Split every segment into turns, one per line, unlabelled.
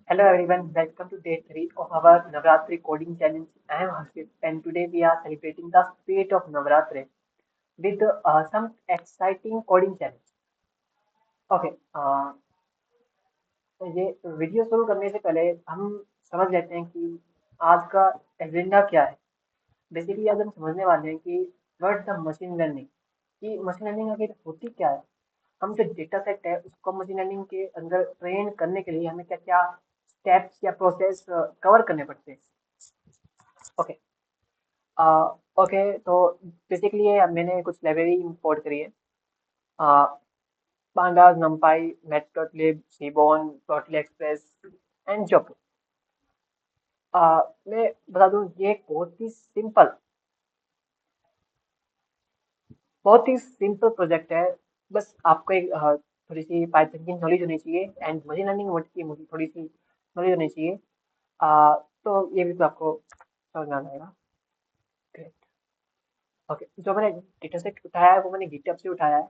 Hello everyone, welcome to day 3 of our Navratri coding challenge. I am Hasib and today we are celebrating the spirit of Navratri with some exciting coding challenge. Okay, ये video शुरू करने से पहले हम समझ लेते हैं कि आज का एजेंडा क्या है। बेसिकली आज हम समझने वाले हैं कि व्हाट द मशीन लर्निंग कि मशीन लर्निंग आखिर होती क्या है। हम जो डेटा सेट है उसको मशीन लर्निंग के अंदर ट्रेन करने के लिए हमें क्या क्या स्टेप्स या प्रोसेस कवर करने पड़ते हैं। ओके, ओके, तो बेसिकली ये मैंने कुछ लाइब्रेरी इंपोर्ट करी है। Pandas, numpy, matplotlib, seaborn, plotly express and joke. मैं बता दूं ये एक बहुत ही सिंपल प्रोजेक्ट है। बस आपको एक थोड़ी सी पाइथन की नॉलेज होनी चाहिए एंड मशीन लर्निंग वर्ड की मुझे थोड़ी सी नॉलेज होनी चाहिए। तो ये भी तो आपको समझ में आ जाएगा। ग्रेट। ओके, जो मैंने डेटा सेट उठाया है वो मैंने गिटहब से उठाया है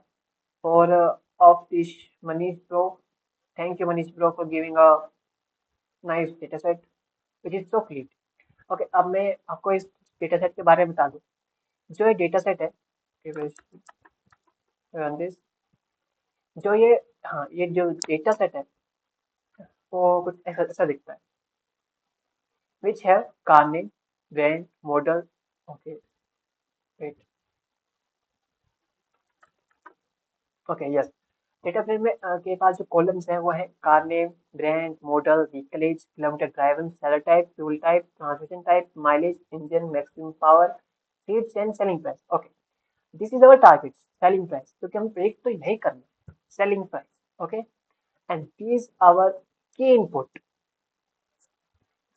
और of this Manish bro. Thank you Manish bro for giving a nice data set which is so clean. Okay, अब मैं आपको इस डेटा सेट के बारे में बता दूं। जो ये डेटा सेट है, run this, जो ये हाँ ये जो डेटा सेट है वो कुछ ऐसा ऐसा दिखता है। विच है car name, brand, model. Okay, wait. Okay, yes. Data frame में के पास जो कॉलम्स है वो है car name, brand, model, vehicle age, kilometre driven, seller type, fuel type, transmission type, mileage, engine, maximum power, seats and selling price. Okay, this is our target, selling price, क्योंकि हम predict तो यही करना है, selling price. Okay, and this our की input,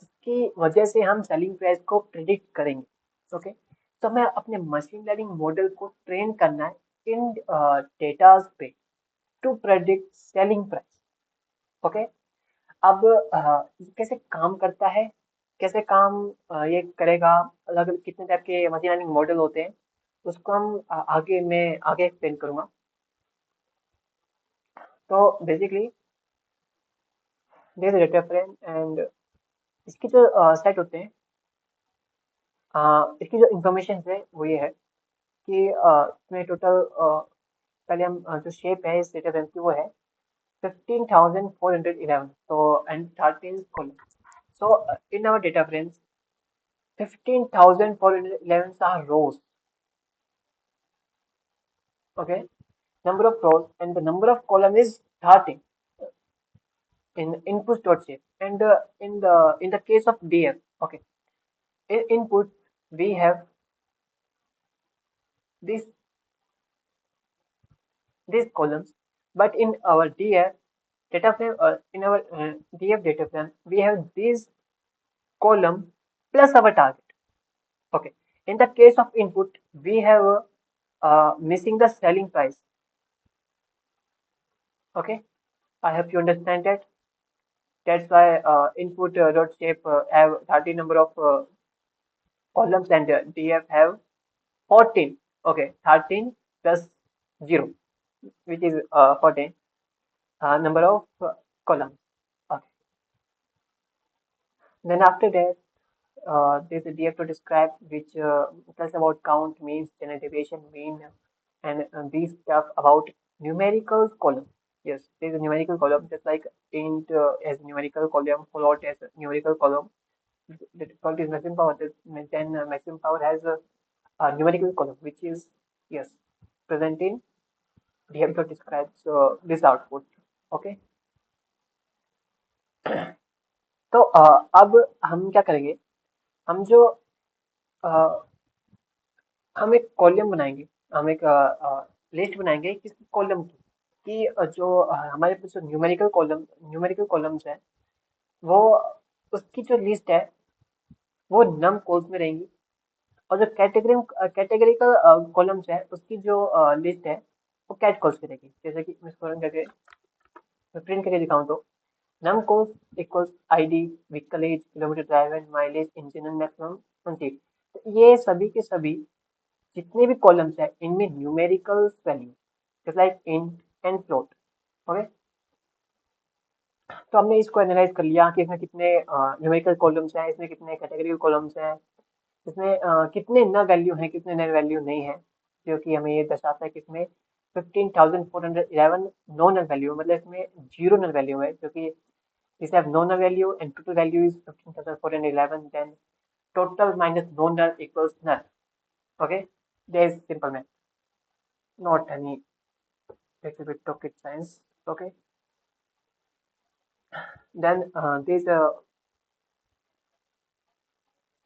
जिसकी वजह से हम सेलिंग प्राइस को प्रिडिक्ट करेंगे। ओके, तो हमें अपने मशीन लर्निंग मॉडल को ट्रेन करना है इन डेटा पे to predict selling price. Okay, अब ये कैसे काम करता है, कैसे काम ये करेगा, अलग अलग कितने टाइप के मशीन लर्निंग मॉडल होते हैं, उसको हम आगे एक्सप्लेन करूंगा। तो basically this data frame and इसकी जो सेट होते हैं, इसकी जो इंफॉर्मेशन है वो ये है कि इसमें टोटल पहले हम जो शेप है इस डेटा फ्रेम की वो है 15,411, so and 13 column. So in our data frames 15,411 are rows. Okay, number of rows and the number of column is 13 in inputs.shape. And in the case of df, okay, in input we have this these columns, but in our df data frame, in our df data frame we have this column plus our target. Okay, in the case of input we have missing the selling price. Okay, I hope you understand that. That's why input dot shape have 30 number of columns and df have 14. Okay, 13 plus 0, which is 14 number of columns. Okay, then after that there's a df to describe which tells about count, means, standard deviation, mean, and these stuff about numerical column. Yes, there's a numerical column just like int as numerical column, float as a numerical column. The default is maximum power. Then maximum power has a numerical column which is, yes, present in df dot describes this output. Okay, तो अब हम क्या करेंगे, हम जो अ, हम एक column बनाएंगे, हम एक लिस्ट बनाएंगे किस कॉलम की, कि जो हमारे पास जो न्यूमेरिकल कॉलम्स है वो उसकी जो लिस्ट है वो नम कॉल्स में रहेंगी। और जो कैटेगरिकल कॉलम्स है उसकी जो लिस्ट है वो कैट कॉल्स में रहेगी। जैसे कि मैं इसको रन करके प्रिंट करके दिखाऊं तो num cols equals ID, vehicle age, kilometre driven, mileage, engine and maximum speed. तो ये सभी के सभी जितने भी कॉलम्स है इनमें numerical value just like int and float. Okay, तो हमने इसको एनालाइज कर लिया कि इसमें कितने न्यूमेरिकल कॉलम्स हैं, इसमें कितने कैटेगरिकल कॉलम्स हैं, इसमें कितने नल वैल्यू हैं, कितने नल वैल्यू नहीं है, जो कि हमें ये दर्शाता है कि इसमें 15,411 नो नल वैल्यू, मतलब इसमें जीरो नल वैल्यू है, जो कि these have no null value and total value is 15,411, then total minus no null equals null. Okay, there is simple math, not any little bit rocket science. Okay, then there's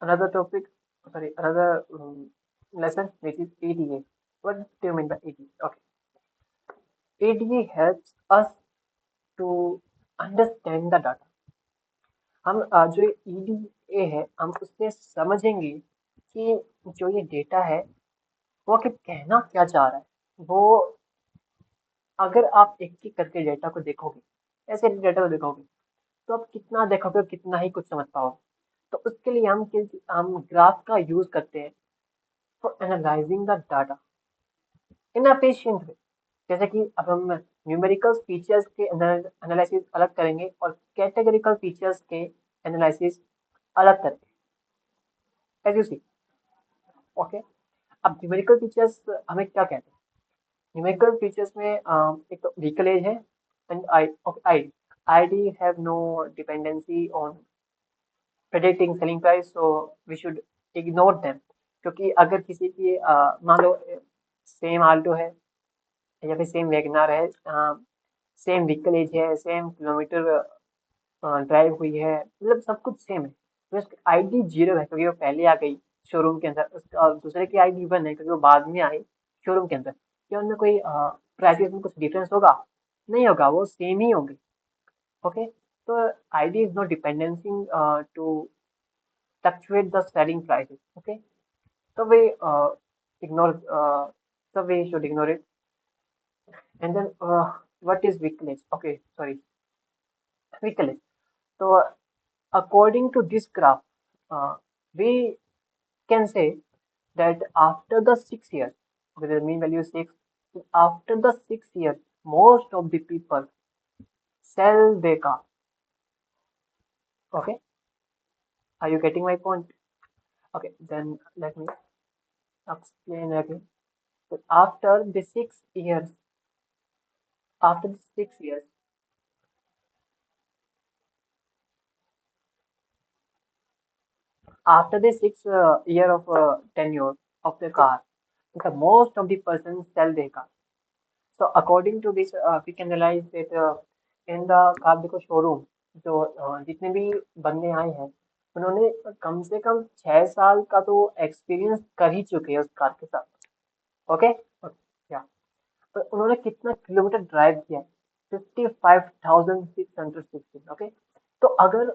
another topic, sorry, another lesson which is ADA. What do you mean by ADA? Okay, ADA helps us to understand the data. हम जो EDA है हम उससे समझेंगे कि जो ये data है वो कि कहना क्या चाह रहा है। वो अगर आप एक-एक करके डेटा को देखोगे, ऐसे डेटा को देखोगे, तो आप कितना देखोगे और कितना ही कुछ समझ पाओगे। तो उसके लिए हम ग्राफ का यूज़ करते हैं for analysing the data in a patient way. जैसे कि अब हम न्यूमेरिकल फीचर्स के एनालिसिस अलग करेंगे और कैटेगरिकल फीचर्स के एनालिसिस अलग करेंगे, एज यू सी। ओके, अब न्यूमेरिकल फीचर्स हमें क्या कहते हैं? न्यूमेरिकल फीचर्स में एक तो व्हीकल एज है and I ID have no dependency on predicting selling price, so we should ignore them। क्योंकि अगर किसी की मान लो सेम आल्टो है या फिर सेम वैगनार है, सेम व्हीकल एज है, सेम किलोमीटर ड्राइव हुई है, मतलब सब कुछ सेम है, तो उसकी ID जीरो है क्योंकि वो पहले आ गई शोरूम के अंदर, और दूसरे की ID वन है क्योंकि वो बाद में आई शोरूम के अंदर। क्या उनमें कोई प्राइसेस में कुछ डिफरेंस होगा? नहीं होगा, वो सेम ही होंगे। ओके, तो ID is not dependency to fluctuate the selling prices. Okay, so ignore we should ignore it. And then what is weakness? Okay, sorry, weakness. So according to this graph, we can say that after the 6 years, okay, the mean value is 6, after the 6 years most of the people sell their car. Okay, are you getting my point? Okay, then let me explain again. So after the 6 years, after the 6 year of tenure of the car, the most of the persons sell their car. So according to this, we can realize that in the car देखो showroom, जो जितने भी बंदे आए हैं उन्होंने कम से कम 6 साल का तो एक्सपीरियंस कर ही चुके हैं उस कार के साथ। ओके, या तो उन्होंने कितना किलोमीटर ड्राइव किया है? 55,616। ओके, तो अगर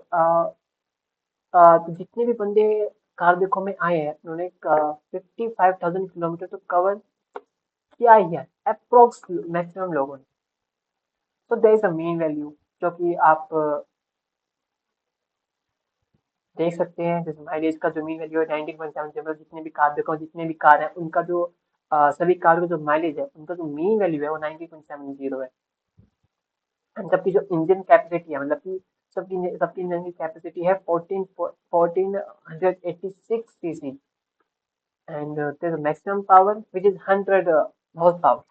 तो जितने भी बंदे कार देखो में आए हैं उन्होंने 55,000 किलोमीटर तो कवर किया ही है, अप्रोक्स मैक्सिमम लोगों ने। तो there is a mean value जो कि आप देख सकते हैं, जैसे माइलेज का जो मीन वैल्यू है 19.7, जितने भी कार देखो, जितने भी कार हैं उनका जो सभी कार का जो माइलेज है उनका जो मीन वैल्यू है वो 90.70 है। जबकि जो इंजन कैपेसिटी है, मतलब कि सबकी इंजन की कैपेसिटी है 1486 cc, and there's a maximum power which is 100 horsepower,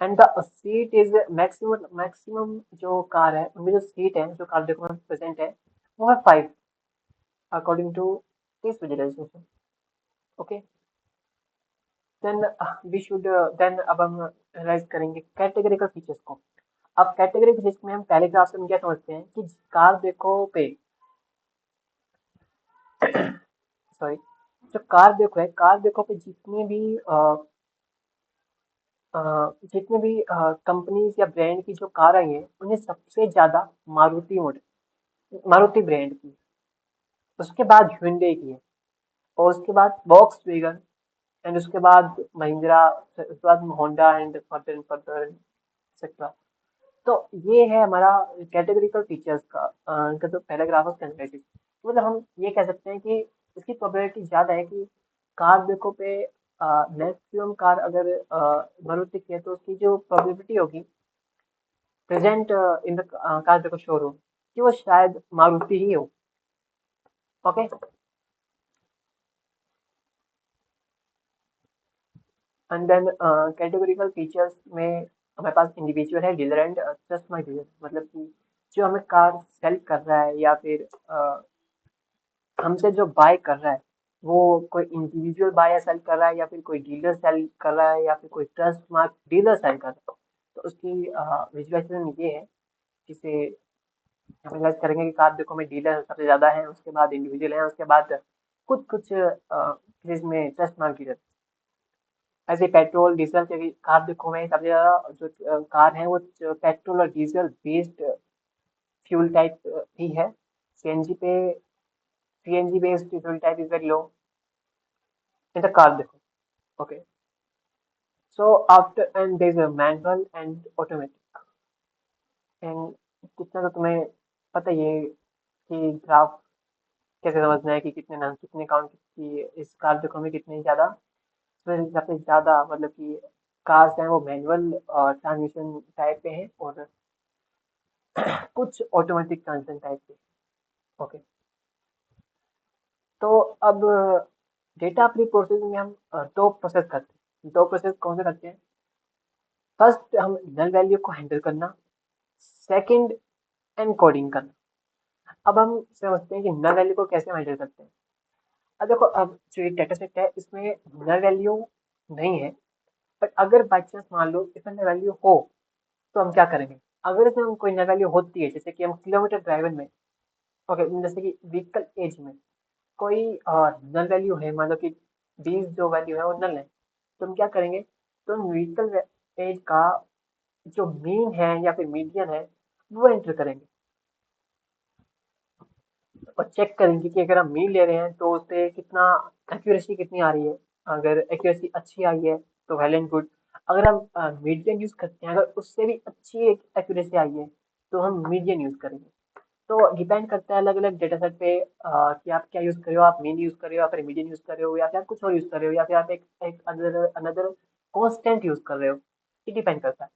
and the seat is maximum जो कार है उनमें जो सीट है, जो कार देखो में प्रेजेंट है वो है 5 according to this visualisation. Okay, then we should then अब हम एनालाइज करेंगे कैटेगरिकल फीचर्स को। अब कैटेगरी फीचर्स में हम पहले क्लास में क्या समझते हैं कि कार देखो पे सॉरी, जो कार देखो है, कार देखो पे जितने भी कंपनीज या ब्रांड की जो कार आई है उन्हें सबसे ज्यादा मारुति ब्रांड की, उसके बाद hyundai की है, और उसके बाद वॉक्स वैगन, एंड उसके बाद महिंद्रा, उसके बाद होंडा एंड फर्दर एक्सेट्रा। तो ये है हमारा कैटेगरिकल फीचर्स का जो पैराग्राफ है एनालिसिस। मतलब हम ये कह सकते हैं कि इसकी प्रोबेबिलिटी ज़्यादा है कि कार देखो पे मैक्सिमम कार अगर मारुति की है तो उसकी जो प्रोबेबिलिटी होगी प्रेजेंट इन द कार देखो शोरूम कि वो शायद मारुति ही हो। Okay. And then categorical features में हमारे पास इंडिविजुअल है, dealer and just my dealer, मतलब कि जो हमें कार सेल कर रहा है या फिर हमसे जो बाय कर रहा है वो कोई इंडिविजुअल बायर सेल कर रहा है या फिर कोई डीलर सेल कर रहा है या फिर कोई ट्रस्ट मार्क डीलर सेल कर रहा है। तो उसकी विजुअलाइजेशन ये है, जिसे हम रियलाइज करेंगे कि कार देखो में डीलर सबसे ज्यादा है, उसके बाद इंडिविजुअल है, उसके बाद कुछ कुछ केसेस में ट्रस्ट मार्क डीलर। ऐसे पेट्रोल डीजल के कार देखो में सबसे ज्यादा जो कार है वो पेट्रोल और डीजल बेस्ड फ्यूल टाइप ही है। सीएनजी पे CNG based fuel type is very low in the car देखो। Okay. So after and there's a manual and automatic and कितना तो तुम्हें पता ही है कि ग्राफ कैसे समझना है कि कितने ना कितने काउंट की इस कार देखो में कितने ज़्यादा, फिर सबसे ज़्यादा मतलब कि कार्स हैं वो मैनुअल ट्रांसमिशन टाइप पे हैं और कुछ ऑटोमेटिक ट्रांसमिशन टाइप पे। ओके। तो अब डेटा प्री प्रोसेसिंग में हम दो प्रोसेस करते हैं। दो प्रोसेस कौन से करते हैं? फर्स्ट हम नल वैल्यू को हैंडल करना, सेकंड एनकोडिंग करना। अब हम समझते हैं कि नल वैल्यू को कैसे हैंडल करते हैं। अब देखो, अब जो ये डेटा सेट है इसमें नल वैल्यू नहीं है, बट अगर बाई चांस मान लो इसमें नल वैल्यू हो तो हम क्या करेंगे? अगर इसमें कोई नल वैल्यू होती है, जैसे कि हम किलोमीटर ड्राइवन में, ओके, जैसे कि व्हीकल एज में कोई नल वैल्यू है, मान लो कि 20 जो वैल्यू है वो नल है, तो हम क्या करेंगे? तो हम व्हीकल एज का जो मीन है या फिर मीडियन है वो एंटर करेंगे और चेक करेंगे कि अगर हम मीन ले रहे हैं तो उससे कितना एक्यूरेसी कितनी आ रही है। अगर एक्यूरेसी अच्छी आई है तो वेल एंड गुड। अगर हम मीडियन यूज करते हैं, अगर उससे भी अच्छी एक्यूरेसी आई है तो हम मीडियन यूज करेंगे। तो डिपेंड करता है अलग अलग डेटा सेट पे कि आप क्या यूज कर रहे हो, आप मीन यूज कर रहे हो या फिर मीडियन यूज कर रहे हो या फिर आप कुछ और यूज कर रहे हो या फिर आप एक अनदर अनदर कॉन्स्टेंट यूज कर रहे हो। ये डिपेंड करता है।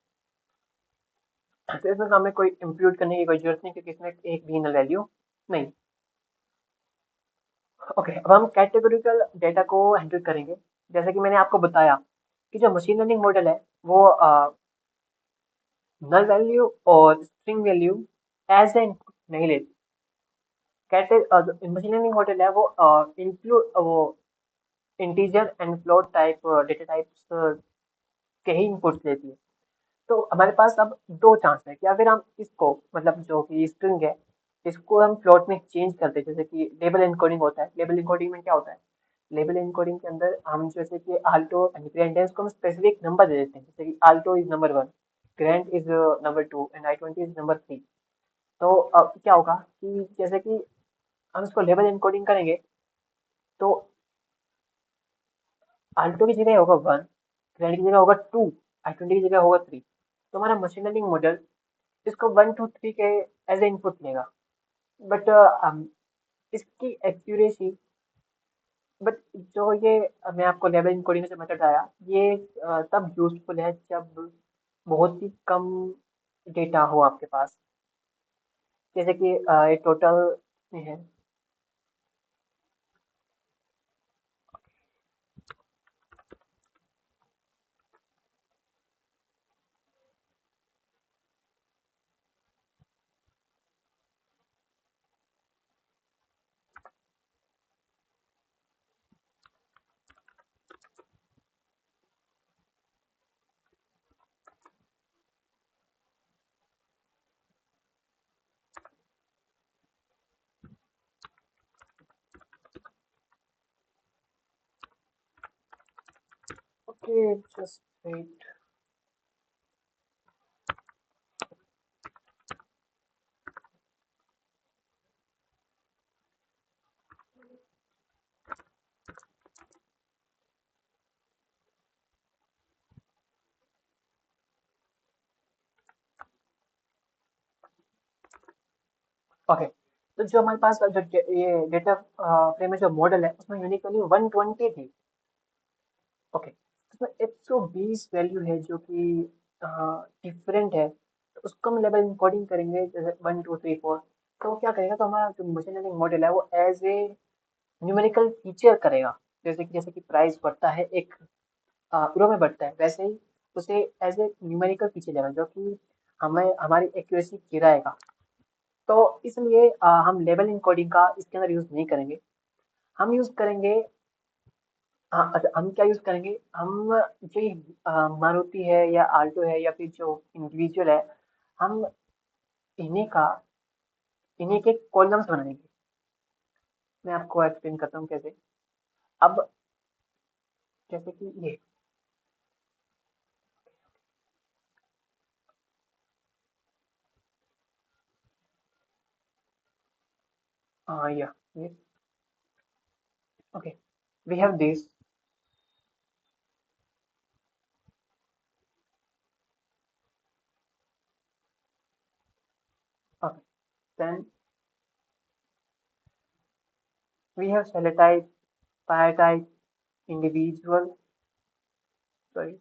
तो इसमें हमें कोई इम्प्यूट करने की कोई जरूरत नहीं क्योंकि इसमें एक भी नल वैल्यू नहीं। ओके, अब हम कैटेगोरिकल डेटा को हैंडल करेंगे। जैसे कि मैंने आपको बताया कि जो मशीन लर्निंग मॉडल है वो नल वैल्यू और string value as a input नहीं लेती। कैटे मशीन लर्निंग मॉडल है वो इंक्लूड वो integer and float type data types के ही इनपुट्स लेती है। तो हमारे पास अब दो चांस है कि अगर हम इसको, मतलब जो कि स्ट्रिंग है, इसको हम फ्लोट में चेंज करते हैं, जैसे कि लेबल एनकोडिंग होता है। लेबल एनकोडिंग में क्या होता है? लेबल एनकोडिंग के अंदर हम जैसे कि आल्टो एंड ग्रैंड को हम स्पेसिफिक नंबर दे देते हैं, जैसे कि Alto is number 1, grand is number 2 and i20 is number 3। तो क्या होगा कि जैसे कि हम इसको लेबल एनकोडिंग करेंगे तो आल्टो की जगह होगा 1, ग्रैंड की जगह होगा 2, i20 की जगह होगा 3। तो हमारा मशीन लर्निंग मॉडल इसको 1 2 3 के एज ए इनपुट लेगा। बट इसकी एक्यूरेसी, बट जो ये मैं आपको लेवल इनकोडिंग से मेथड आया, ये तब यूजफुल है जब बहुत ही कम डेटा हो आपके पास। जैसे कि ये टोटल है। Okay, just wait. ओके, तो जो हमारे पास जो ये डेटा फ्रेम में जो मॉडल है उसमें यूनिक वैल्यू 120 थी। ओके, उसमें 120 वैल्यू है जो कि डिफरेंट है। उसको हम लेवल इनकोडिंग करेंगे जैसे 1 2 3 4। तो वो क्या करेगा, तो हमारा जो मशीन लर्निंग मॉडल है वो एज ए न्यूमेरिकल फीचर करेगा। जैसे कि प्राइस बढ़ता है एक रो में बढ़ता है, वैसे ही उसे एज ए न्यूमेरिकल फीचर लेगा जो कि हमें हमारी एक्यूरेसी गिराएगा। तो इसलिए हम लेवल इनकोडिंग का इसके अंदर यूज नहीं करेंगे। हम यूज करेंगे, हाँ अच्छा, हम क्या यूज करेंगे, हम जो ये, मारुति है या आल्टो है या फिर जो इंडिविजुअल है, हम इन्हीं का इन्हीं के कॉलम्स बनाएंगे। मैं आपको एक्सप्लेन करता हूँ कैसे। अब जैसे कि ये, या ये, okay, we have this, okay, then we have sale type, fire type, individual, sorry,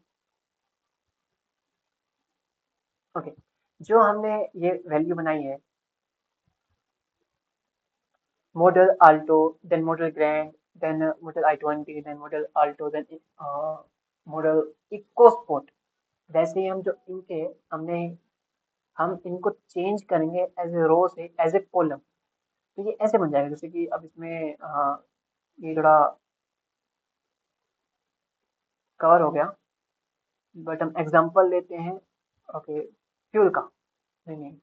okay, जो हमने ये वैल्यू बनाई है, model Alto, then model Grand, then model i20, then model Alto, then model EcoSport. वैसे ही हम जो इनके हमने हम इनको चेंज करेंगे एज ए रो से एज ए कॉलम। तो ये ऐसे बन जाएगा, जैसे कि अब इसमें ये थोड़ा कवर हो गया, बट हम एग्जांपल लेते हैं, ओके, फ्यूल का, नहीं नहीं,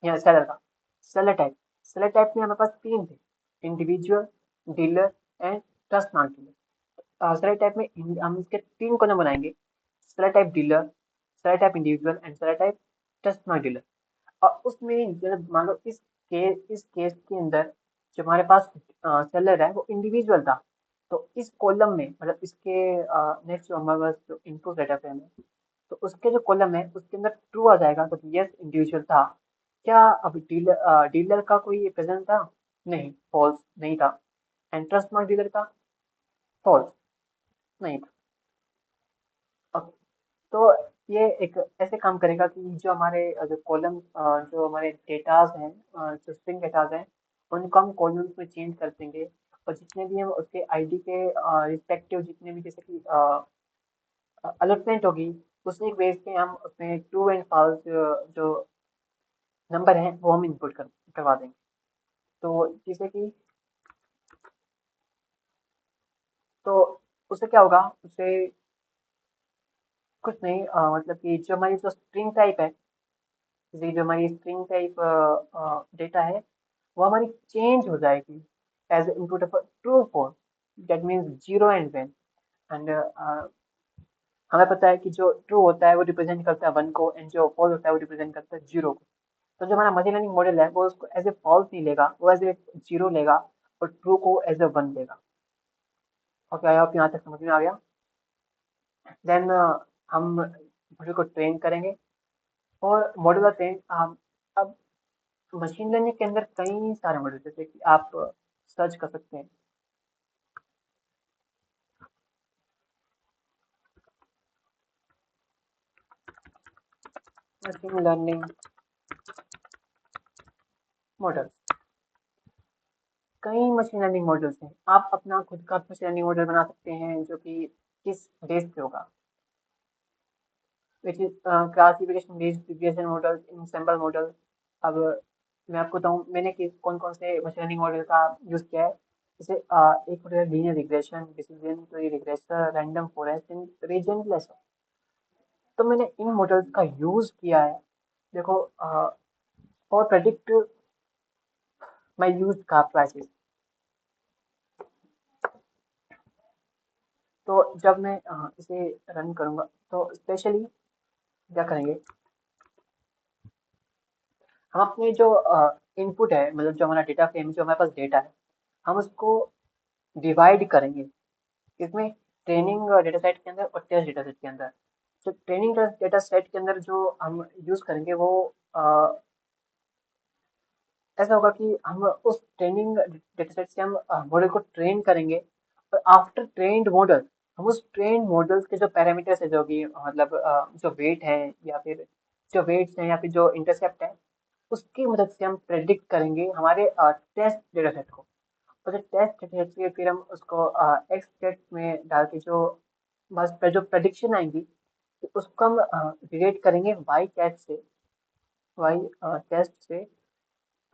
यहाँ सेलर का, सेलर टाइप। सेलर टाइप में हमारे पास तीन थे, individual, dealer and trust market. Seller type में हम इसके तीन कॉलम बनाएंगे, seller type dealer, seller type individual and seller type trust mark dealer. और उसमें जब मान लो इस केस के अंदर जो हमारे पास सेलर है वो इंडिविजुअल था, तो इस कॉलम में मतलब इसके नेक्स्ट जो हमारे पास जो इनपुट डेटा फ्रेम है, तो उसके जो कॉलम है उसके अंदर ट्रू आ जाएगा, तो यस इंडिविजुअल था। क्या अब डीलर का कोई प्रेजेंट था? नहीं, फॉल्स नहीं था। एंड ट्रस्ट मार्क डीलर का फॉल्स नहीं था। अब तो ये एक ऐसे काम करेगा कि जो हमारे जो कॉलम जो हमारे डेटाज हैं, जो स्ट्रिंग डेटाज हैं, उनको हम कॉलम्स में चेंज कर देंगे। और जितने भी हम उसके आईडी के रिस्पेक्टिव जितने भी जैसे कि अलॉटमेंट होगी, उसी बेस पे हम उसमें ट्रू एंड फॉल्स जो नंबर हैं वो हम इनपुट करवा देंगे। तो जैसे कि तो उससे क्या होगा, उससे कुछ नहीं, मतलब कि जो हमारी जो स्ट्रिंग टाइप है, जैसे जो हमारी स्ट्रिंग टाइप डेटा है, वो हमारी चेंज हो जाएगी as input of true false. That means zero and one. And हमें पता है कि जो ट्रू होता है वो रिप्रेजेंट करता है वन को, एंड जो फॉल्स होता है वो रिप्रेजेंट करता है जीरो को। तो जो हमारा मशीन लर्निंग मॉडल है वो उसको एज ए फॉल्स नहीं लेगा, वो एज ए जीरो लेगा, और ट्रू को एज ए वन लेगा। ओके, आई होप यहाँ तक समझ में आ गया। देन हम मॉडल को ट्रेन करेंगे, और मॉडल का ट्रेन हम अब मशीन लर्निंग के अंदर कई सारे मॉडल, जैसे कि आप सर्च कर सकते हैं, मशीन लर्निंग मॉडल। कई मशीन लर्निंग मॉडल्स हैं, आप अपना खुद का मशीन लर्निंग मॉडल बना सकते हैं जो कि किस बेस पे होगा, which is classification based regression model, ensemble model. अब मैं आपको बताऊं मैंने किस कौन कौन से मशीन लर्निंग मॉडल का यूज किया है। जैसे एक मॉडल है linear regression, decision tree regressor, random forest and रीजनलेस। तो मैंने इन मॉडल्स का यूज किया है, देखो, for predict my used car prices. तो जब मैं इसे रन करूंगा, तो स्पेशली क्या करेंगे, हम अपने जो इनपुट है, मतलब जो हमारा डेटा फ्रेम, जो हमारे पास डेटा है, हम उसको डिवाइड करेंगे इसमें, ट्रेनिंग डेटा सेट के अंदर और टेस्ट डेटा सेट के अंदर। तो ट्रेनिंग डेटा सेट के अंदर जो हम यूज करेंगे वो ऐसा होगा कि हम उस ट्रेनिंग डेटा सेट से हम मॉडल को ट्रेन करेंगे, और आफ्टर ट्रेन्ड मॉडल हम उस ट्रेन मॉडल्स के जो पैरामीटर्स है, जो कि मतलब जो वेट है या फिर जो वेट्स हैं या फिर जो इंटरसेप्ट है, उसकी मदद से हम प्रेडिक्ट करेंगे हमारे टेस्ट डेटा सेट को। और जो टेस्ट डेटा सेट से फिर हम उसको एक्स सेट में डाल के जो बस जो प्रेडिक्शन आएंगी, तो उसको हम रिलेट करेंगे वाई टेस्ट से, वाई टेस्ट से।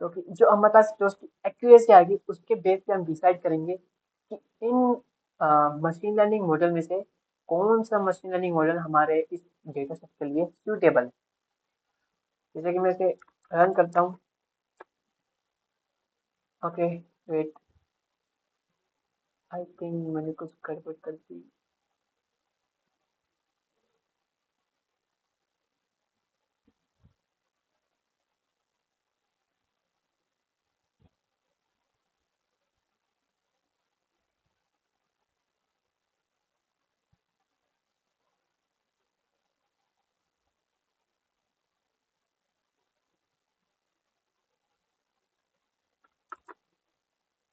तो कि जो हमारे पास जो उसकी एक्यूरेसी आएगी, उसके बेस पे हम डिसाइड करेंगे कि इन मशीन लर्निंग मॉडल में से कौन सा मशीन लर्निंग मॉडल हमारे इस डेटा सेट के लिए सूटेबल है। जैसे कि मैं इसे रन करता हूँ। ओके, वेट, आई थिंक मैंने कुछ गड़बड़ कर दी।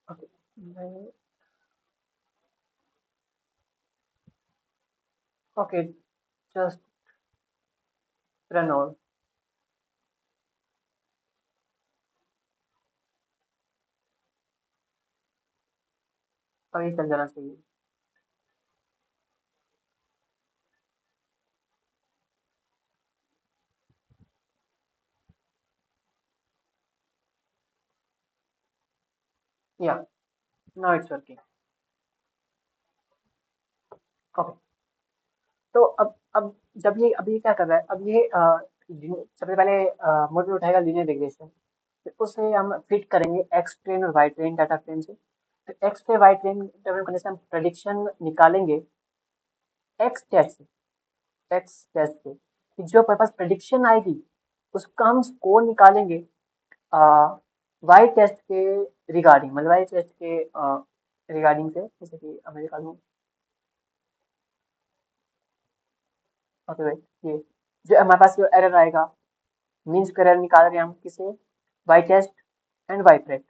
ओके, मैं ओके, जस्ट रन ऑन। अभी चल जाना चाहिए। या, नाउ इट्स वर्किंग। ओके, तो अब जब ये अभी क्या कर रहा है, अब ये सबसे पहले मॉडल उठाएगा लीनियर रिग्रेशन। फिर उसे हम फिट करेंगे एक्स ट्रेन और वाई ट्रेन डाटा फ्रेम से। फिर एक्स से वाई ट्रेन डाटा फ्रेम करने से हम प्रेडिक्शन निकालेंगे एक्स टेस्ट से, एक्स टेस्ट से। फिर जो हमारे पास प्रेडिक्शन आएगी, उसका हम स्कोर निकालेंगे वाई टेस्ट के रिगार्डिंग, मतलब वाई टेस्ट के रिगार्डिंग से। जैसे कि अब मैं निकालूँ। ओके भाई, ये जो हमारे पास जो एरर आएगा, मीन स्क्वायर एरर निकाल रहे हैं हम किसे, Y test and Y pred.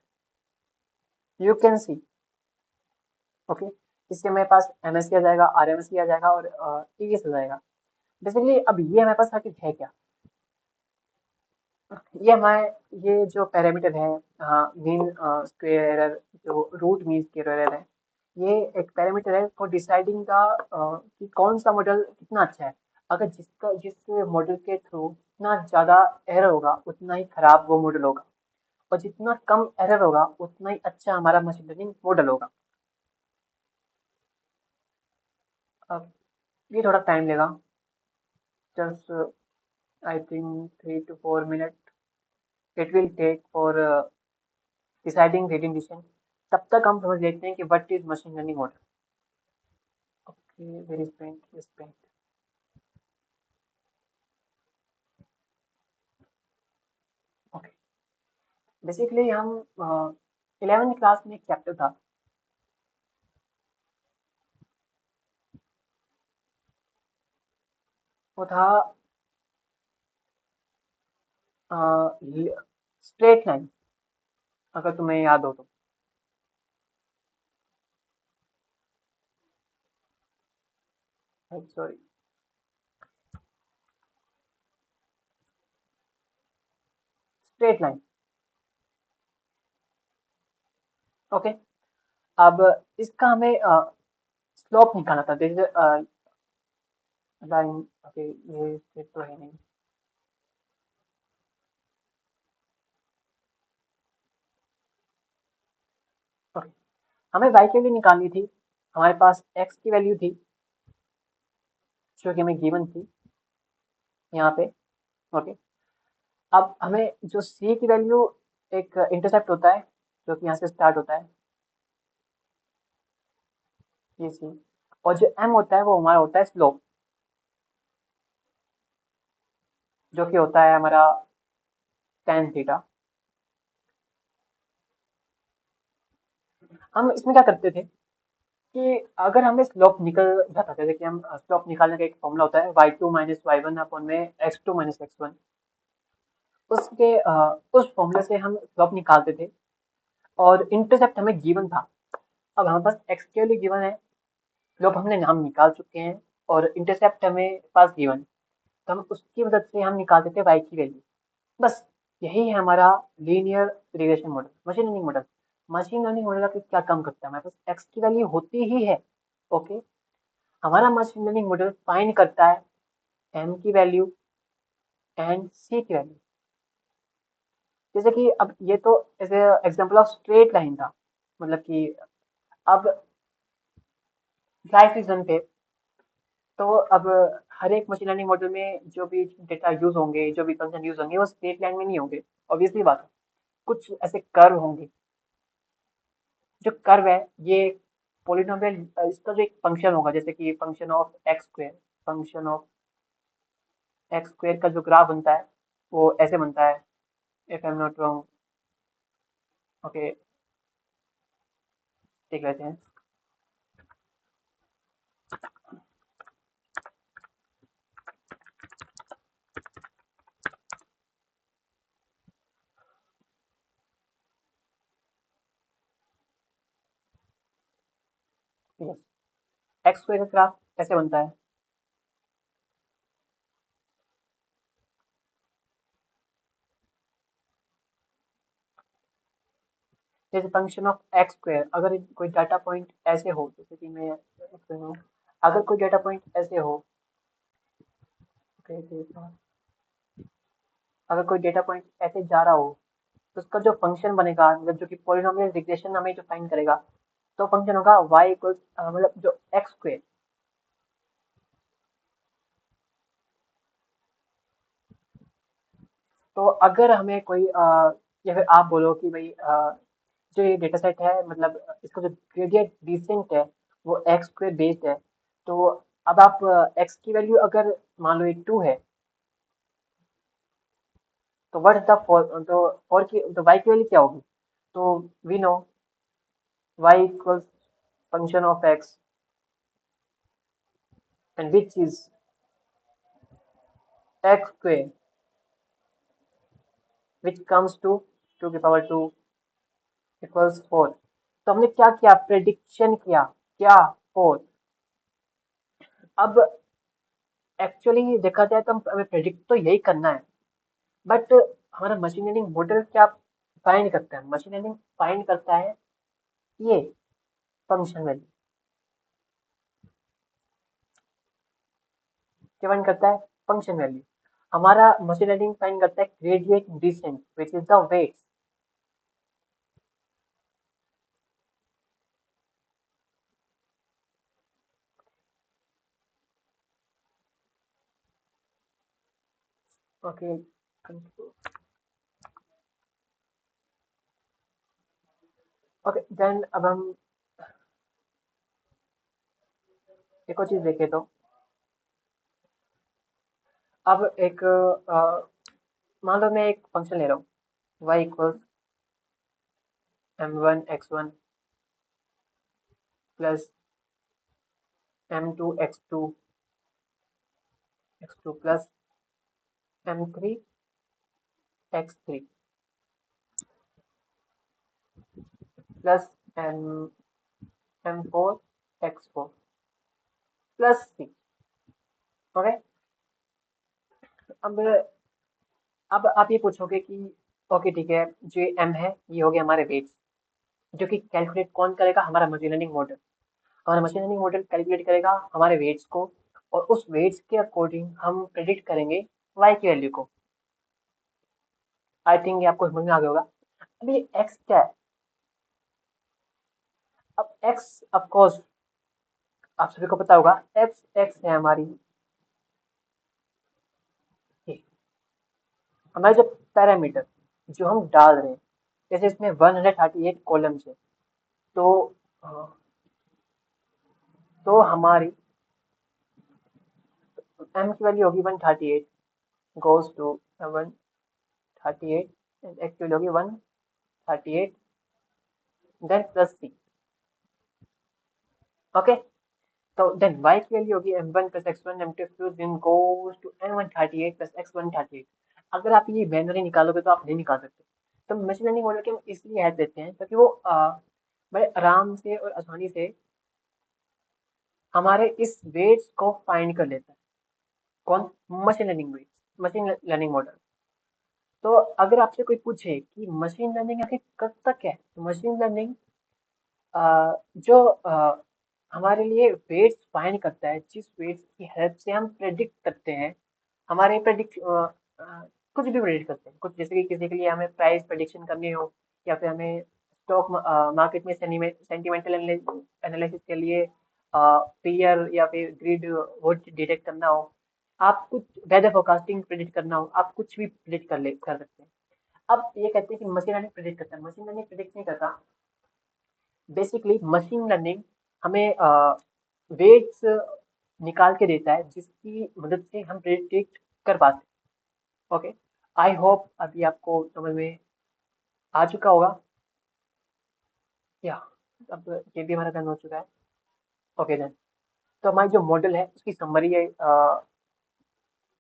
You can see. Okay, इससे मेरे पास एमएससी आ जाएगा, आरएमएससी आ जाएगा और टीएस आ जाएगा। बेसिकली अब ये हमारे पास सर्किट है क्या, ये हमारे, ये जो पैरामीटर है, हाँ, मीन स्क्वायर एरर, जो रूट मीन स्क्वायर एरर है, ये एक पैरामीटर है फॉर डिसाइडिंग द कि कौन सा मॉडल कितना अच्छा है। अगर जिस मॉडल के थ्रू जितना ज़्यादा एरर होगा, उतना ही खराब वो मॉडल होगा, और जितना कम एरर होगा, उतना ही अच्छा हमारा मशीन लर्निंग मॉडल होगा। अब ये थोड़ा टाइम लेगा, just I think 3 to 4 minutes it will take for deciding reading decision. तब तक हम समझ लेते हैं कि what is machine learning model. Okay, where is paint, is paint. Okay, basically हम 11th क्लास में एक चैप्टर था, वो था स्ट्रेट लाइन, अगर तुम्हें याद हो तो। Sorry, straight line. ओके, अब इसका हमें स्लोप निकालना था। This line. ओके, ये स्ट्रेट तो है नहीं। ओके, हमें वाई की वैल्यू निकालनी थी। हमारे पास एक्स की वैल्यू थी, जो कि हमें गिवन थी यहाँ पे। ओके, अब हमें जो सी की वैल्यू, एक इंटरसेप्ट होता है जो कि यहाँ से स्टार्ट होता है, ये सी। और जो एम होता है वो हमारा होता है स्लोप, जो कि होता है हमारा टेन थीटा। हम इसमें क्या करते थे कि अगर हमें स्लोप निकल जाता था, जैसे कि हम स्लोप निकालने का एक फॉर्मूला होता है y2 - y1 अपॉन में x2 - x1। उसके उस फॉर्मूले से हम स्लोप निकालते थे, और इंटरसेप्ट हमें गिवन था। अब हमारे पास एक्स के लिए गिवन है, स्लोप हमने नाम निकाल चुके हैं, और इंटरसेप्ट हमें पास गिवन। तो हम उसकी मदद से हम निकाल देते हैं वाई की वैल्यू। बस यही है हमारा linear regression model, machine learning model. Machine learning model का क्या काम करता है, हमारे पास एक्स की वैल्यू होती ही है। ओके, हमारा मशीन लर्निंग मॉडल फाइंड करता है एम की वैल्यू एंड सी की वैल्यू। जैसे कि अब ये तो ऐसे एग्जांपल ऑफ स्ट्रेट लाइन था, मतलब कि अब लाइफ रीजन पे, तो अब हर एक मशीन लर्निंग मॉडल में जो भी डेटा यूज होंगे, जो भी फंक्शन यूज होंगे, वो स्ट्रेट लाइन में नहीं होंगे। ऑब्वियसली बात है, कुछ ऐसे कर्व होंगे। जो कर्व है ये पोलिनोमियल, इसका जो एक फंक्शन होगा, जैसे कि function of x square, function of x square का जो ग्राफ बनता है वो ऐसे बनता है, if I am not wrong. Okay, देख लेते हैं। एक्स स्क्वायर का ग्राफ ऐसे बनता है। जैसे फंक्शन ऑफ एक्स स्क्वायर, अगर कोई डाटा पॉइंट ऐसे हो, जैसे कि मैं explain करूं, अगर कोई डाटा पॉइंट ऐसे हो, अगर कोई डेटा पॉइंट ऐसे जा रहा हो, तो उसका जो फंक्शन बनेगा, मतलब जो कि पॉलिनोमियल रिग्रेशन हमें जो फाइंड करेगा, तो फंक्शन होगा वाई इक्वल, मतलब जो एक्स स्क्वायर। तो अगर हमें कोई या फिर आप बोलो कि भाई जो ये डेटा सेट है, मतलब इसका जो ग्रेडियंट डिसेंट है वो एक्स स्क्वायर बेस्ड है। तो अब आप एक्स की वैल्यू अगर मान लो ये 2 है, तो व्हाट इज द फॉर, तो फॉर की तो वाई की वैल्यू क्या होगी? तो we know Y equals function of X and which is X square which comes to 2 की पावर 2 इक्वल्स 4। तो हमने क्या किया, प्रेडिक्शन किया, क्या? 4। अब एक्चुअली देखा जाए तो हमें प्रेडिक्ट तो यही करना है, बट हमारा मशीन लर्निंग मॉडल क्या फाइंड करता है? मशीन लर्निंग फाइंड करता है ये फंक्शन वैल्यू। क्या फाइंड करता है? Function value. हमारा मशीन लर्निंग फाइंड करता है gradient descent which is the weight. Okay, okay, then अब हम एक और चीज देखें तो, अब एक मान लो मैं एक फंक्शन ले रहा हूँ, y equals m1 x1 plus m2 x2 plus m3 x3 plus m m4 x4 plus c। Okay, अब आप ये पूछोगे कि ओके ठीक है, जो m है ये हो गया हमारे वेट्स, जो कि कैलकुलेट कौन करेगा? हमारा मशीन लर्निंग मॉडल। हमारा मशीन लर्निंग मॉडल कैलकुलेट करेगा हमारे वेट्स को, और उस वेट्स के अकॉर्डिंग हम प्रेडिक्ट करेंगे y की वैल्यू को। आई थिंक ये आपको समझ में आ गया होगा। अब ये x क्या है? अब x ऑफ कोर्स आप सभी को पता होगा, x है हमारी ये, हमारे जो पैरामीटर जो हम डाल रहे हैं, जैसे इसमें 138 कॉलम्स है, तो तो हमारी m की वैल्यू होगी 138 गोज टू 138 एंड x की वैल्यू होगी 138 देन प्लस c। ओके, तो देन y की वैल्यू होगी m1 plus x1 m2 then goes to n138 plus x138। अगर आप ये मैनुअली निकालोगे तो आप नहीं निकाल सकते। तो मशीन लर्निंग मॉडल के हम इसलिए हेल्प लेते हैं क्योंकि वो बड़े आराम से और आसानी से हमारे इस वेट्स को फाइंड कर लेता है। कौन? Machine learning model. तो अगर आपसे कोई पूछे कि मशीन लर्निंग आखिर कब तक है, तो मशीन लर्निंग जो हमारे लिए वेट्स फाइंड करता है, जिस वेट्स की हेल्प से हम प्रेडिक्ट करते हैं, हमारे कुछ भी प्रेडिक्ट करते हैं, कुछ जैसे कि किसी के लिए हमें प्राइस प्रेडिक्शन करनी हो, या फिर हमें स्टॉक मार्केट में सेंटिमेंटल एनालिसिस के लिए फियर या फिर ग्रिड वो डिटेक्ट करना हो, आप कुछ वेदर फोरकास्टिंग प्रेडिक्ट करना हो, आप कुछ भी प्रेडिक्ट कर सकते हैं। अब ये कहते हैं कि मशीन लर्निंग प्रेडिक्ट करता है, मशीन लर्निंग प्रेडिक्ट नहीं करता। बेसिकली मशीन लर्निंग हमें वेट्स निकाल के देता है, जिसकी मदद से हम प्रेडिक्ट कर पाते हैं। ओके, आई होप अभी आपको समझ में आ चुका होगा। या अब ये भी हमारा डन हो चुका है। ओके देन, तो हमारी जो मॉडल है उसकी समरी है,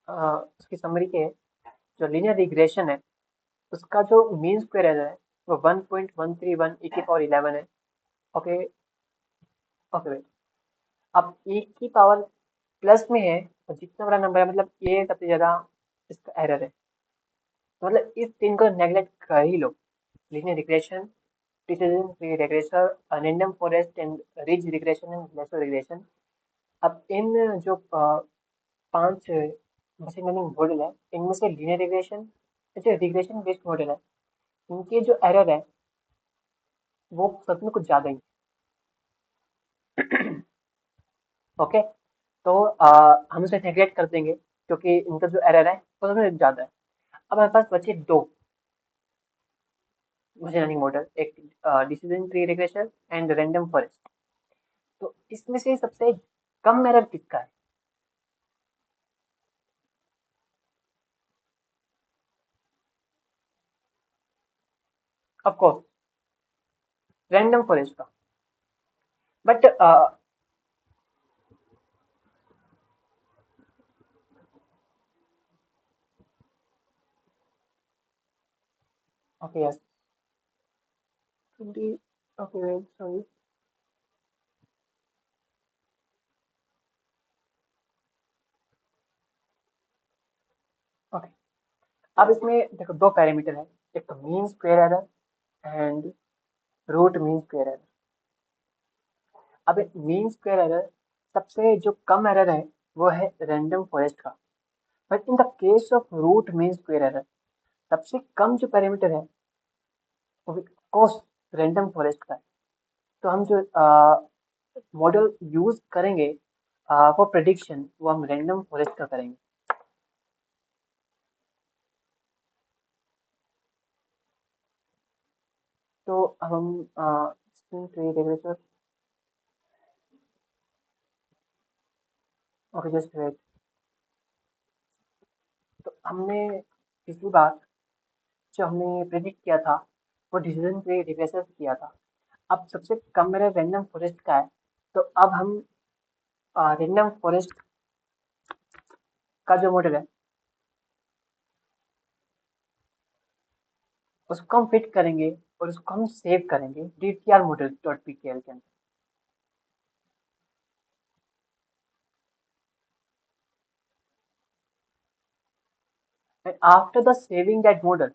उसकी समरी के जो लीनियर रिग्रेशन है, उसका जो मीन स्क्वायर एरर है वो 1.131 e की पावर 11 है। ओके। ओके वेट, अब e की पावर प्लस में है, और जितना बड़ा नंबर है मतलब ये सबसे ज्यादा इसका एरर है, तो मतलब इस तीन को नेग्लेक्ट कर ही लो। Linear regression, precision free regression, random forest and ridge regression and lasso regression. अब इन जो पांच मशीन लर्निंग मॉडल है, इनमें से लीनियर रिग्रेशन जो रिग्रेशन बेस्ड मॉडल है, इनके जो एरर है वो सब में कुछ ज्यादा ही। ओके, तो हम इसे नेग्लेक्ट कर देंगे क्योंकि इनका जो एरर है वो सबसे ज्यादा है। अब हमारे पास बचे दो मशीन लर्निंग मॉडल, एक decision tree regression and random forest. तो इसमें से सबसे कम एरर किसका है? ऑफ कोर्स रैंडम फॉरेस्ट का। But okay yes, okay sorry. Okay, अब इसमें देखो दो पैरामीटर है, एक तो mean square error and root mean square error. अब मीन स्क्वायर एरर सबसे जो कम एरर है वो है रैंडम फॉरेस्ट का। But in the case of root mean square error, सबसे कम जो पैरामीटर है वो कोस रैंडम फॉरेस्ट का है। तो हम जो मॉडल यूज करेंगे फॉर प्रेडिक्शन, वो हम रैंडम फॉरेस्ट का करेंगे। तो अब हम ओके जस्ट वेट। तो हमने पिछली बार जो हमने प्रेडिक्ट किया था वो डिसीजन ट्री रिग्रेशन किया था। अब सबसे कम मेरा रैंडम फॉरेस्ट का है, तो अब हम रैंडम फॉरेस्ट का जो मॉडल है उसको हम फिट करेंगे और उसको हम सेव करेंगे DTR मॉडल डॉट pkl के अंदर। After the saving that model,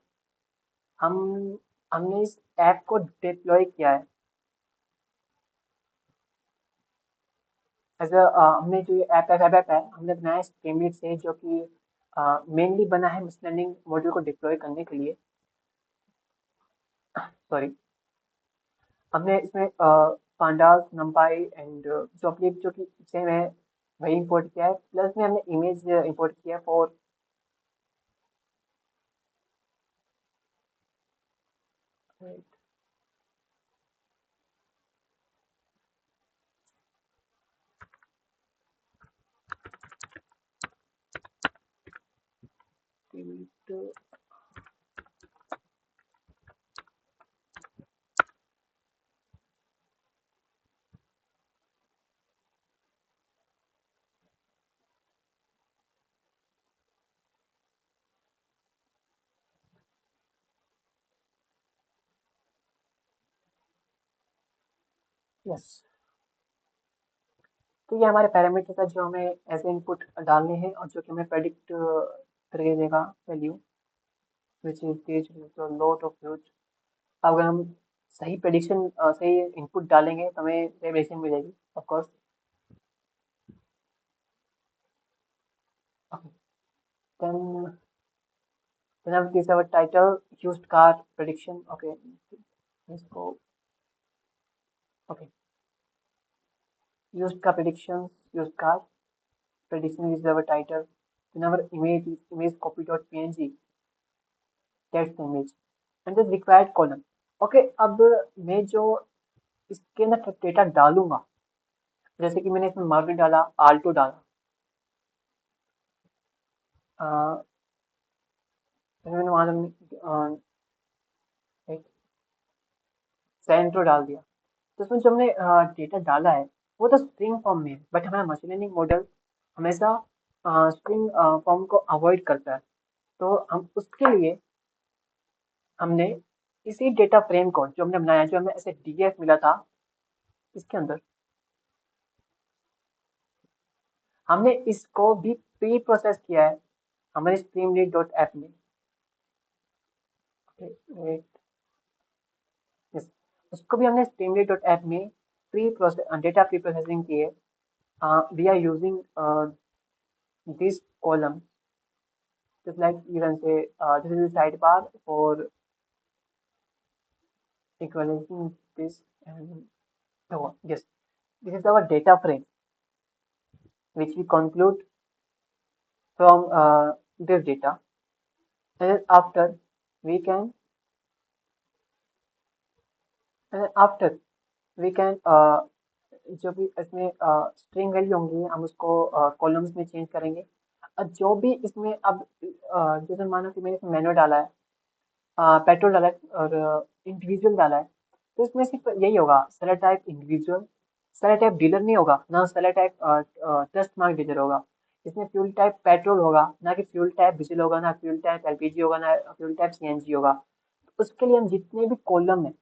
हम हमने इस ऐप को डिप्लॉय किया है एज हमने जो ये ऐप है हमने बनाया स्ट्रीमलीट से, जो कि मेनली बना है मशीन लर्निंग मॉडल को डिप्लॉय करने के लिए। सॉरी, हमने इसमें पांडास नंपाई एंड चॉकलेट जो कि सेम है वही इंपोर्ट किया है, प्लस में हमने इमेज इंपोर्ट किया फॉर यस। तो ये हमारे पैरामीटर है जो हमें ऐसे इनपुट डालने हैं और जो कि हमें प्रेडिक्ट करके देगा value which is this lot of huge. अगर हम सही प्रेडिक्शन सही इनपुट डालेंगे तो हमें सही प्रेडिक्शन मिलेगी of course. Then then this our title used car prediction. Okay, इसको okay, used car prediction, used car prediction is our title. Then our image is image copy.png. That's the image. And the required column. Okay, अब मैं जो इसके ना data डालूंगा, जैसे कि मैंने इसमें मार्केट डाला, आल्टो डाला, मैंने वहां सेंट्रो डाल दिया। तो उसमें जो हमने डेटा डाला है वो तो स्ट्रिंग फॉर्म में है, बट हमारा मशीन लर्निंग मॉडल हमेशा स्ट्रिंग फॉर्म को अवॉइड करता है। तो हम उसके लिए हमने इसी डेटा फ्रेम को जो हमने बनाया, जो हमें ऐसे डीएफ मिला था, इसके अंदर हमने इसको भी प्री प्रोसेस किया है हमारे स्ट्रीमलीड डॉट ऐप में। Wait, yes, उसको भी हमने स्ट्रीमलीड डॉट ऐप में pre process data pre processing की है। We are using this column just like you can say this is the sidebar for equalizing this and so on. Yes, this is our data frame which we conclude from this data, and after we can after we can जो भी इसमें string value होंगी हम उसको columns में change करेंगे। जो भी इसमें अब जैसे मानो कि मैंने इसमें मैनुअल डाला है, पेट्रोल डाला है और इंडिविजुअल डाला है, तो इसमें सिर्फ यही होगा seller type individual, seller type dealer नहीं होगा, ना seller type trust mark dealer होगा। इसमें फ्यूल टाइप पेट्रोल होगा, ना कि फ्यूल टाइप डीजल होगा, ना फ्यूल टाइप एलपीजी होगा, ना फ्यूल टाइप सीएनजी होगा। उसके लिए हम जितने भी कॉलम है,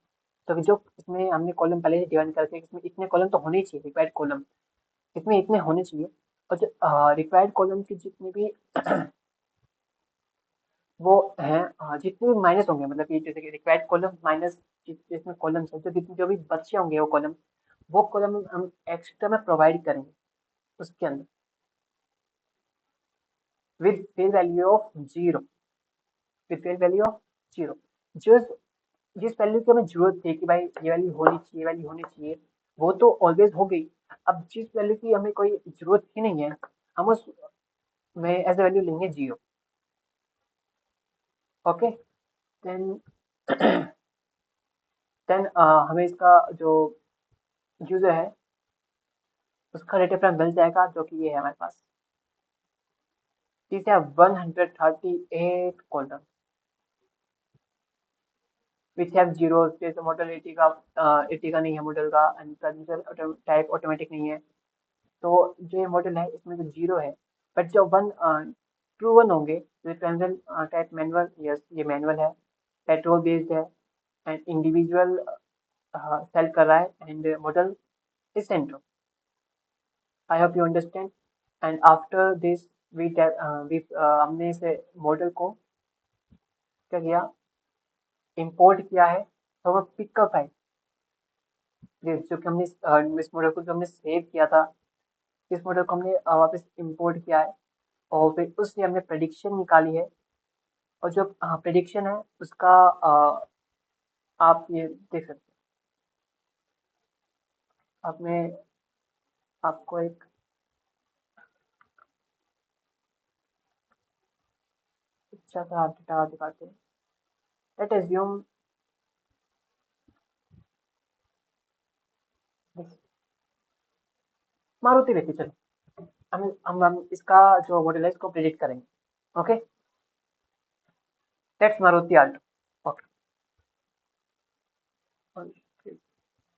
तो जो इसमें हमने कॉलम पहले से डिवाइड करके इसमें इतने कॉलम तो होने ही चाहिए, रिक्वायर्ड कॉलम इसमें इतने होने चाहिए। और जो रिक्वायर्ड कॉलम की जितने भी वो हैं, जितने भी माइनस होंगे, मतलब कि जैसे कि रिक्वायर्ड कॉलम माइनस जिसमें कॉलम है, जो भी बच्चे होंगे वो कॉलम हम एक्स्ट्रा में प्रोवाइड करेंगे उसके अंदर with fill value of zero, with fill value of zero. जो जिस वैल्यू की हमें जरूरत थी कि भाई ये वैल्यू होनी चाहिए, वैल्यू होनी चाहिए, वो तो ऑलवेज हो गई। अब जिस वैल्यू की हमें कोई जरूरत ही नहीं है, हम उस में एज ए वैल्यू लेंगे जीरो। ओके, देन देन हमें इसका जो यूजर है उसका डेटा फ्रेम मिल जाएगा, जो कि ये है हमारे पास। these are 138 columns which have zeros। जैसे मॉडल 80 का 80 का नहीं है मॉडल का, एंड ट्रांजिशन टाइप ऑटोमेटिक नहीं है। तो जो ये मॉडल है इसमें जो जीरो है, बट जो वन ट्रू वन होंगे, जो ट्रांजिशन टाइप मैनुअल, यस ये मैनुअल है, पेट्रोल बेस्ड है, एंड इंडिविजुअल सेल कर रहा है, and model is Santro. I hope you understand. And after this we हमने इसे मॉडल को क्या किया, इंपोर्ट किया है फ्रॉम अ पिकअप फाइल, जो कि हमने इस मॉडल को जो हमने सेव किया था, इस मॉडल को हमने वापस इंपोर्ट किया है, और फिर उससे हमने प्रेडिक्शन निकाली है। और जो प्रेडिक्शन है उसका आप ये देख सकते हैं। आपने आपको एक अच्छा सा डेटा दिखाते हैं। लेट एज्यूम मारुति लेते चलो, हम इसका जो मॉडल है इसको प्रेडिक्ट करेंगे। Okay, let's Maruti Alto. Okay,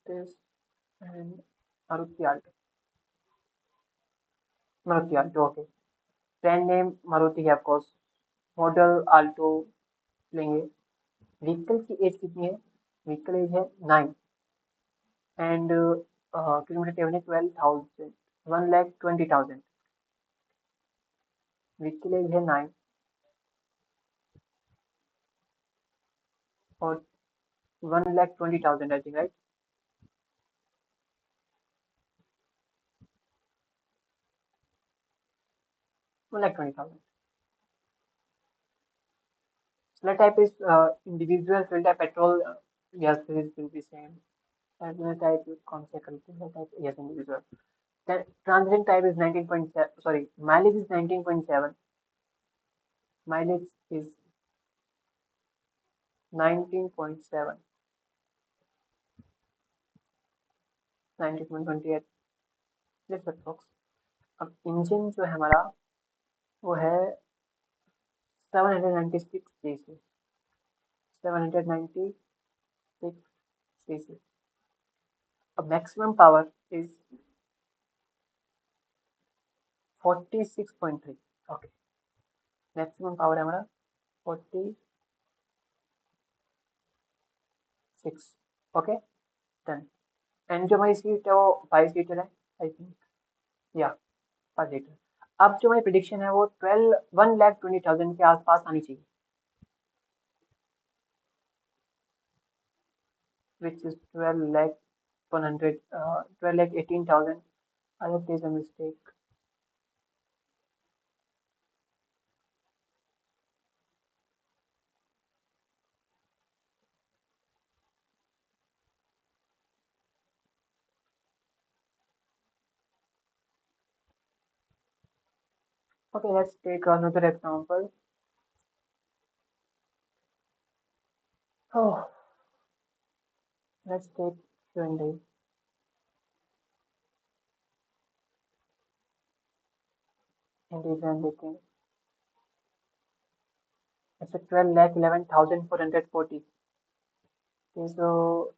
this and Maruti Alto, Maruti Alto okay, brand name Maruti है ऑफ कोर्स, मॉडल आल्टो लेंगे। व्हीकल की एज कितनी है, व्हीकल एज है 9, एंड किलोमीटर टेवन है 12,000। 1,20,000, वीक के लिए है 9 और 1,20,000 I think, right? 1,20,000. Blood type is individual, field type petrol, gases will be same. And blood type is कौन से करते हैं? Blood type yes individual. Then transient type is 19.7. Sorry, mileage is 19.7. Mileage is 19.7. 19.28. Let's approx. अब engine जो है हमारा वो है 796 cc. 796 cc. अब maximum power is 46.3. Okay. Maximum power है हमारा 46. Okay. Done. एंड जो हमारी सीट है वो 5 लीटर है आई थिंक, या 5 लीटर. अब जो हमारी प्रिडिक्शन है वो 1,20,000 के आसपास आनी चाहिए, which is 12,100, 12,18,000. I hope there's a mistake. Okay, let's take another example. Oh, let's take Hyundai. Indian rating. It's a 12,11,440. Okay, so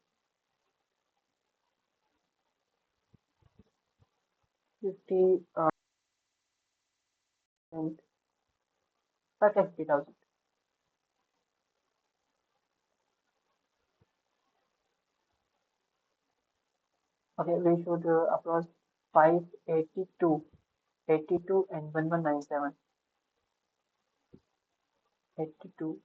50 and 50,000. Okay, we should approach 582, 82 and 1197. 82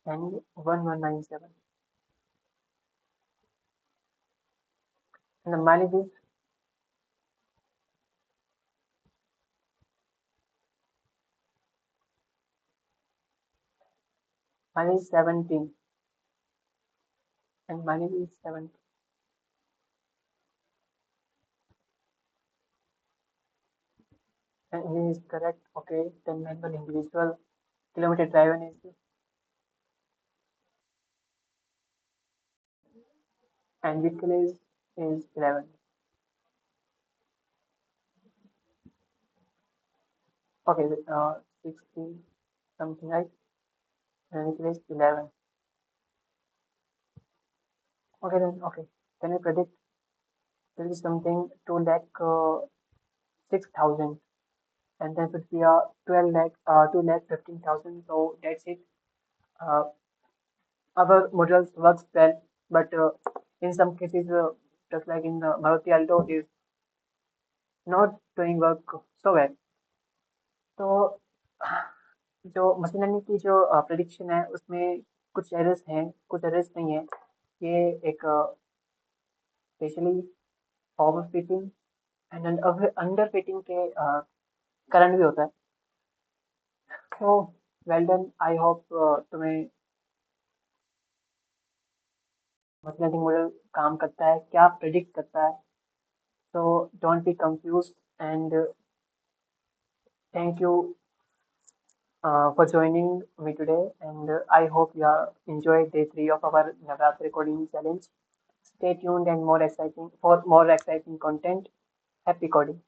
and 1197. And the mileage is 17. And mileage is 17. And he is correct. Okay, then manual individual kilometer driven is, and vehicle is 11. Okay, 60 something, right? And vehicle is 11. Okay, then okay. Can I predict there is something 2 lakh 6,000, and then would be a 12 lakh 2 lakh 15,000. So that's it. Uh, our models works well, but in some cases, just like in Maruti Alto, is not doing work so well. तो जो machine learning की जो prediction है उसमें कुछ errors हैं, कुछ errors नहीं है. ये एक specially over fitting and under fitting के कारण भी होता है. तो वेल डन. आई होप तुम्हें मशीन लर्निंग मॉडल काम करता है, क्या प्रेडिक्ट करता है. So don't be confused, and thank you for joining me today. And I hope you have enjoyed day 3 of our Navratri coding challenge. Stay tuned and more exciting for more exciting content. Happy coding.